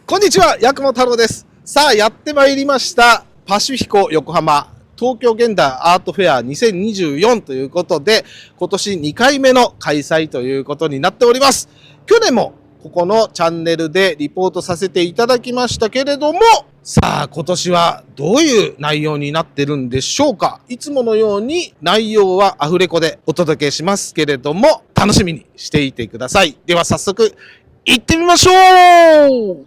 こんにちは、八雲太郎です。さあ、やってまいりました。パシフィコ横浜東京現代アートフェア2024ということで、今年2回目の開催ということになっております。去年もここのチャンネルでリポートさせていただきましたけれども、さあ、今年はどういう内容になってるんでしょうか。いつものように内容はアフレコでお届けしますけれども、楽しみにしていてください。では早速、行ってみましょう。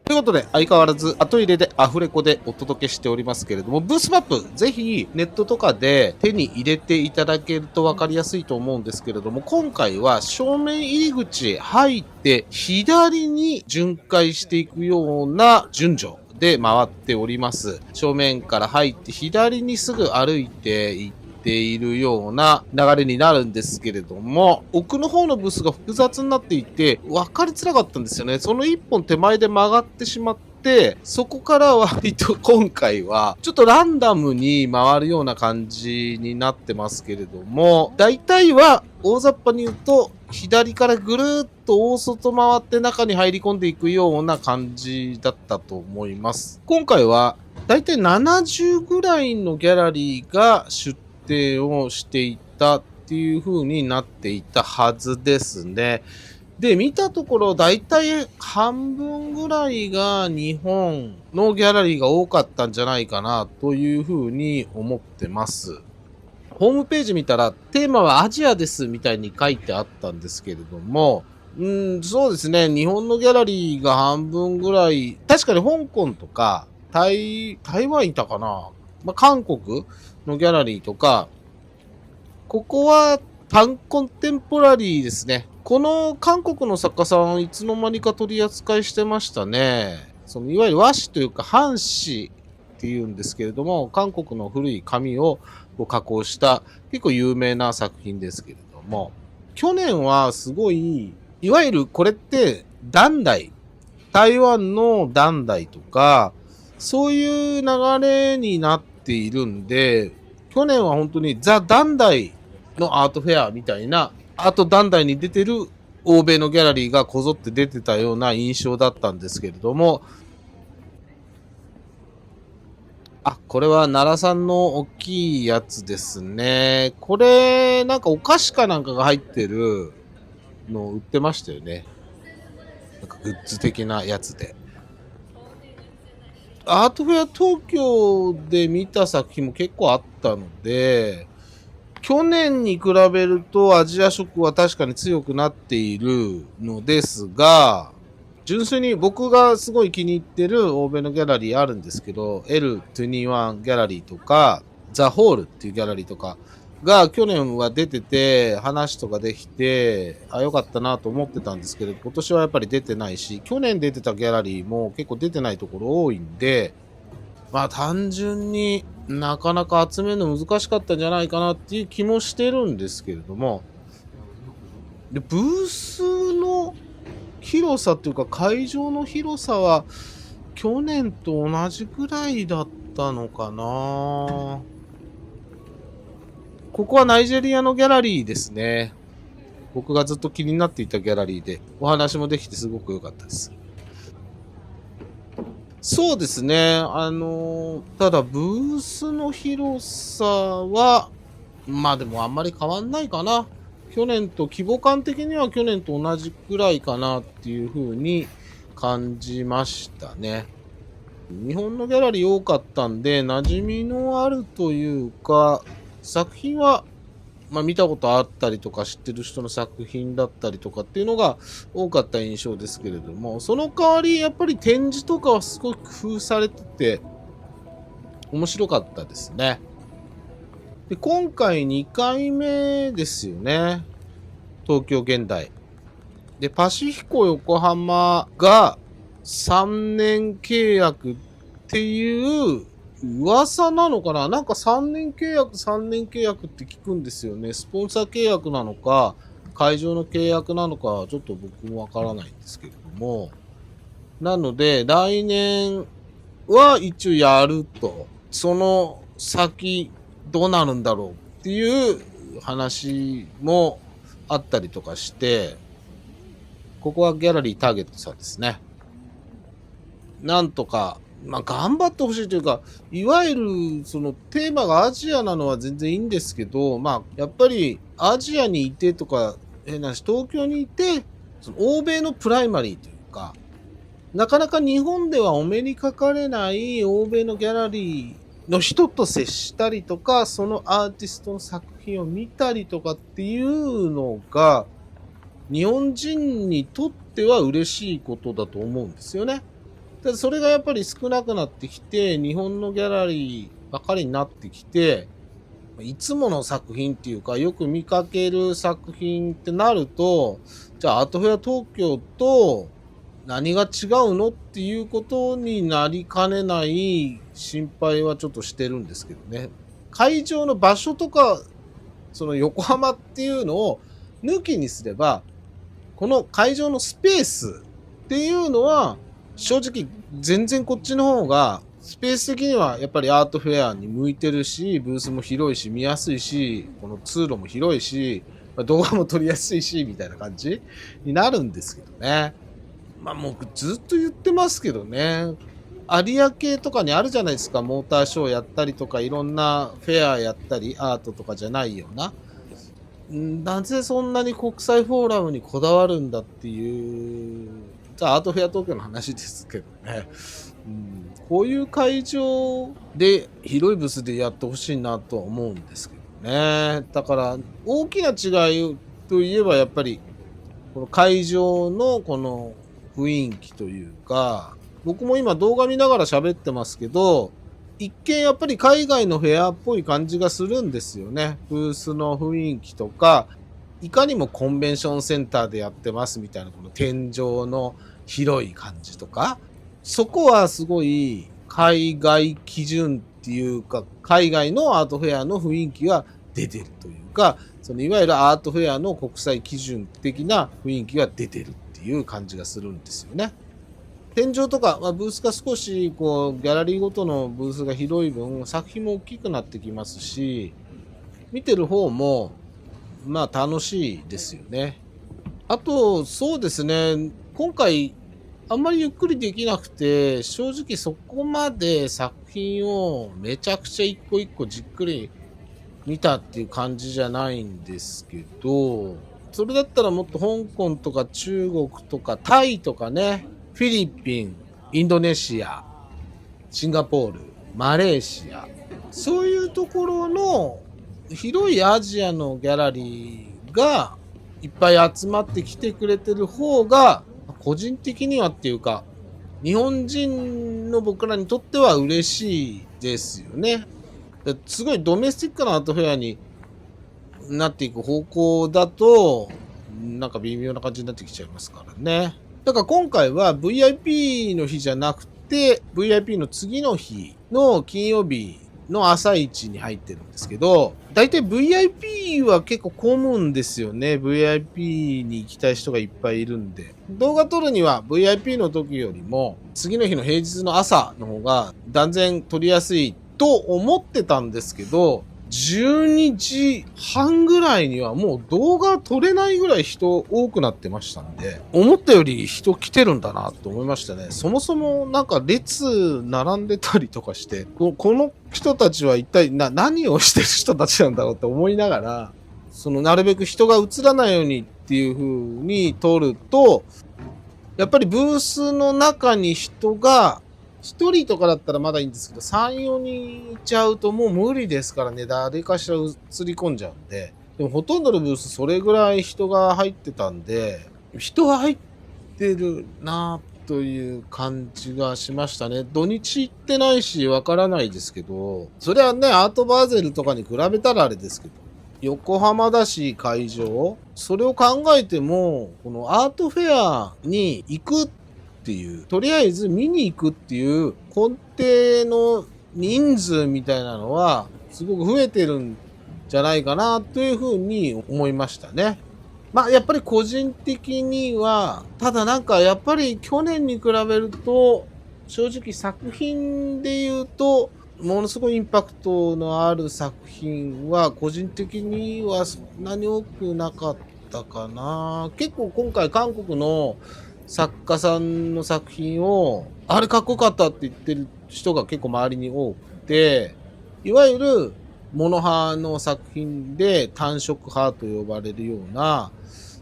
ということで、相変わらず後入れでアフレコでお届けしておりますけれども、ブースマップ、ぜひネットとかで手に入れていただけると分かりやすいと思うんですけれども、今回は正面入り口入って左に巡回していくような順序で回っております。正面から入って左にすぐ歩いていっているような流れになるんですけれども、奥の方のブースが複雑になっていて分かりづらかったんですよね。その一本手前で曲がってしまって、そこから割と今回はちょっとランダムに回るような感じになってますけれども、大体は大雑把に言うと左からぐるーっと大外回って中に入り込んでいくような感じだったと思います。今回は大体70ぐらいのギャラリーが出展をしていたっていう風になっていたはずですね。で、見たところ大体半分ぐらいが日本のギャラリーが多かったんじゃないかなという風に思ってます。ホームページ見たらテーマはアジアですみたいに書いてあったんですけれども、そうですね。日本のギャラリーが半分ぐらい、確かに香港とか台湾いたかな、韓国のギャラリーとか、ここはパンコンテンポラリーですね。この韓国の作家さんいつの間にか取り扱いしてましたね。そのいわゆる和紙というか半紙っていうんですけれども、韓国の古い紙を加工した結構有名な作品ですけれども、去年はすごい、いわゆるこれって団体、台湾の団体とか、そういう流れになっているんで、去年は本当にザ・ダンダイのアートフェアみたいな、あとダンダイに出てる欧米のギャラリーがこぞって出てたような印象だったんですけれども、これは奈良さんの大きいやつですね。これ、なんかお菓子かなんかが入ってるのを売ってましたよね。なんかグッズ的なやつで。アートフェア東京で見た作品も結構あったので、去年に比べるとアジア色は確かに強くなっているのですが、純粋に僕がすごい気に入ってる欧米のギャラリーあるんですけど、L21 ギャラリーとか、ザ・ホールっていうギャラリーとかが去年は出てて話とかできて、良かったなと思ってたんですけど、今年はやっぱり出てないし、去年出てたギャラリーも結構出てないところ多いんで、単純になかなか集めるの難しかったんじゃないかなっていう気もしてるんですけれども、で、ブースの広さっていうか会場の広さは去年と同じくらいだったのかな。ここはナイジェリアのギャラリーですね。僕がずっと気になっていたギャラリーでお話もできてすごく良かったです。そうですね。ただブースの広さは、でもあんまり変わんないかな。去年と規模感的には去年と同じくらいかなっていう風に感じましたね。日本のギャラリー多かったんで、馴染みのあるというか、作品は見たことあったりとか知ってる人の作品だったりとかっていうのが多かった印象ですけれども、その代わりやっぱり展示とかはすごく工夫されてて面白かったですね。で、今回2回目ですよね。東京現代。で、パシフィコ横浜が3年契約っていう噂なのかな。なんか3年契約って聞くんですよね。スポンサー契約なのか、会場の契約なのか、ちょっと僕もわからないんですけれども。なので、来年は一応やると。その先、どうなるんだろうっていう話もあったりとかして、ここはギャラリーターゲットさんですね。なんとか、頑張ってほしいというか、いわゆるそのテーマがアジアなのは全然いいんですけど、やっぱりアジアにいてとか、東京にいて、その欧米のプライマリーというか、なかなか日本ではお目にかかれない欧米のギャラリーの人と接したりとか、そのアーティストの作品を見たりとかっていうのが、日本人にとっては嬉しいことだと思うんですよね。ただそれがやっぱり少なくなってきて、日本のギャラリーばかりになってきて、いつもの作品っていうか、よく見かける作品ってなると、じゃあアートフェア東京と何が違うのっていうことになりかねない心配はちょっとしてるんですけどね。会場の場所とか、その横浜っていうのを抜きにすれば、この会場のスペースっていうのは、正直全然こっちの方がスペース的にはやっぱりアートフェアに向いてるし、ブースも広いし見やすいし、この通路も広いし、動画も撮りやすいしみたいな感じになるんですけどね。もうずっと言ってますけどね。有明とかにあるじゃないですか、モーターショーやったりとか、いろんなフェアやったり、アートとかじゃないような。なぜそんなに国際フォーラムにこだわるんだっていう、じゃあアートフェア東京の話ですけどね。こういう会場で広いブースでやってほしいなとは思うんですけどね。だから大きな違いといえばやっぱりこの会場のこの雰囲気というか、僕も今動画見ながら喋ってますけど、一見やっぱり海外のフェアっぽい感じがするんですよね。ブースの雰囲気とか、いかにもコンベンションセンターでやってますみたいなこの天井の広い感じとか、そこはすごい海外基準っていうか、海外のアートフェアの雰囲気が出てるというか、そのいわゆるアートフェアの国際基準的な雰囲気が出てるっていう感じがするんですよね。天井とか、ブースが少しこうギャラリーごとのブースが広い分作品も大きくなってきますし、見てる方も楽しいですよね。あとそうですね、今回あんまりゆっくりできなくて、正直そこまで作品をめちゃくちゃ一個一個じっくり見たっていう感じじゃないんですけど、それだったらもっと香港とか中国とかタイとかね、フィリピン、インドネシア、シンガポール、マレーシア、そういうところの広いアジアのギャラリーがいっぱい集まってきてくれてる方が、個人的にはっていうか、日本人の僕らにとっては嬉しいですよね。すごいドメスティックなアートフェアになっていく方向だと、なんか微妙な感じになってきちゃいますからね。だから今回は VIP の日じゃなくて、VIP の次の日の金曜日の朝一に入ってるんですけど、だいたい VIP は結構混むんですよね。VIP に行きたい人がいっぱいいるんで。動画撮るには VIP の時よりも、次の日の平日の朝の方が断然撮りやすいと思ってたんですけど、12時半ぐらいにはもう動画撮れないぐらい人多くなってましたんで、思ったより人来てるんだなと思いましたね。そもそもなんか列並んでたりとかして、この人たちは一体何をしてる人たちなんだろうって思いながら、なるべく人が映らないようにっていう風に撮ると、やっぱりブースの中に人が1人とかだったらまだいいんですけど、3、4人いちゃうともう無理ですからね。誰かしら映り込んじゃうんで。でもほとんどのブースそれぐらい人が入ってたんで、人が入ってるなという感じがしましたね。土日行ってないしわからないですけど、それはね、アートバーゼルとかに比べたらあれですけど、横浜だし会場、それを考えても、このアートフェアに行くっていう、とりあえず見に行くっていう根底の人数みたいなのはすごく増えてるんじゃないかなというふうに思いましたね。やっぱり個人的には、ただなんかやっぱり去年に比べると、正直作品で言うと、ものすごいインパクトのある作品は個人的にはそんなに多くなかったかな。結構今回韓国の作家さんの作品を、あれかっこよかったって言ってる人が結構周りに多くて、いわゆるモノ派の作品で単色派と呼ばれるような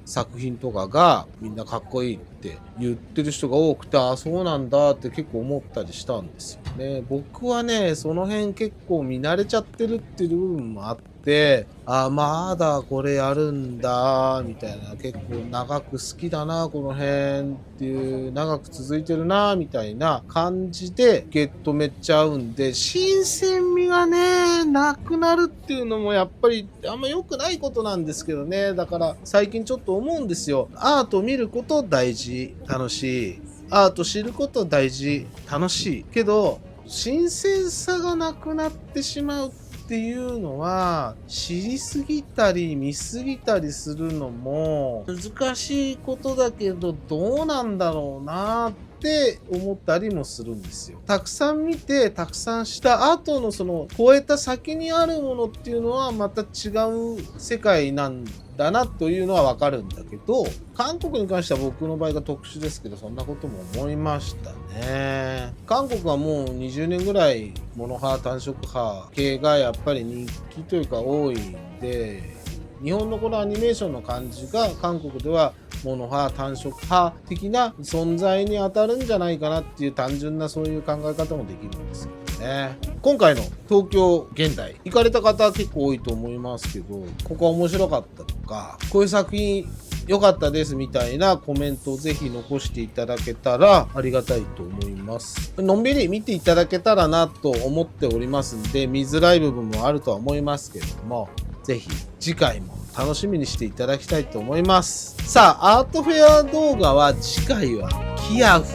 作品とかがみんなかっこいいって言ってる人が多くて、あ、そうなんだって結構思ったりしたんですよね。僕はね、その辺結構見慣れちゃってるっていう部分もあって、あ、まだこれやるんだ、みたいな、結構長く好きだな、この辺っていう、長く続いてるな、みたいな感じで受け止めちゃうんで、新鮮味がね、なくなるっていうのもやっぱりあんま良くないことなんですけどね。だから最近ちょっと思うんですよ。アート見ること大事、楽しい。アート知ること大事、楽しい。けど、新鮮さがなくなってしまうっていうのは、知りすぎたり見すぎたりするのも難しいことだけど、どうなんだろうなって思ったりもするんですよ。たくさん見てたくさんした後のその超えた先にあるものっていうのはまた違う世界なんだなというのはわかるんだけど、韓国に関しては僕の場合が特殊ですけど、そんなことも思いましたね。韓国はもう20年ぐらいモノ派単色派系がやっぱり人気というか多いんで、日本のこのアニメーションの感じが韓国ではモノ派単色派的な存在に当たるんじゃないかなっていう単純なそういう考え方もできるんですけどね。今回の東京現代行かれた方は結構多いと思いますけど、ここは面白かったとか、こういう作品良かったですみたいなコメントをぜひ残していただけたらありがたいと思います。のんびり見ていただけたらなと思っておりますんで、見づらい部分もあるとは思いますけれども、ぜひ次回も楽しみにしていただきたいと思います。さあ、アートフェア動画は次回はキアフ、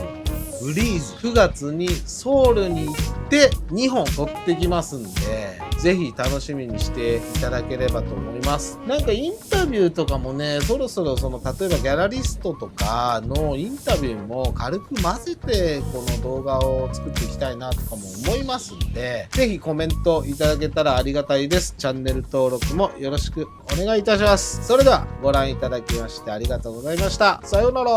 ブリーズ、9月にソウルに行って2本撮ってきますんで、ぜひ楽しみにしていただければと思います。なんかインタビューとかもね、そろそろ例えばギャラリストとかのインタビューも軽く混ぜてこの動画を作っていきたいなとかも思いますんで、ぜひコメントいただけたらありがたいです。チャンネル登録もよろしくお願いいたします。それではご覧いただきましてありがとうございました。さようなら。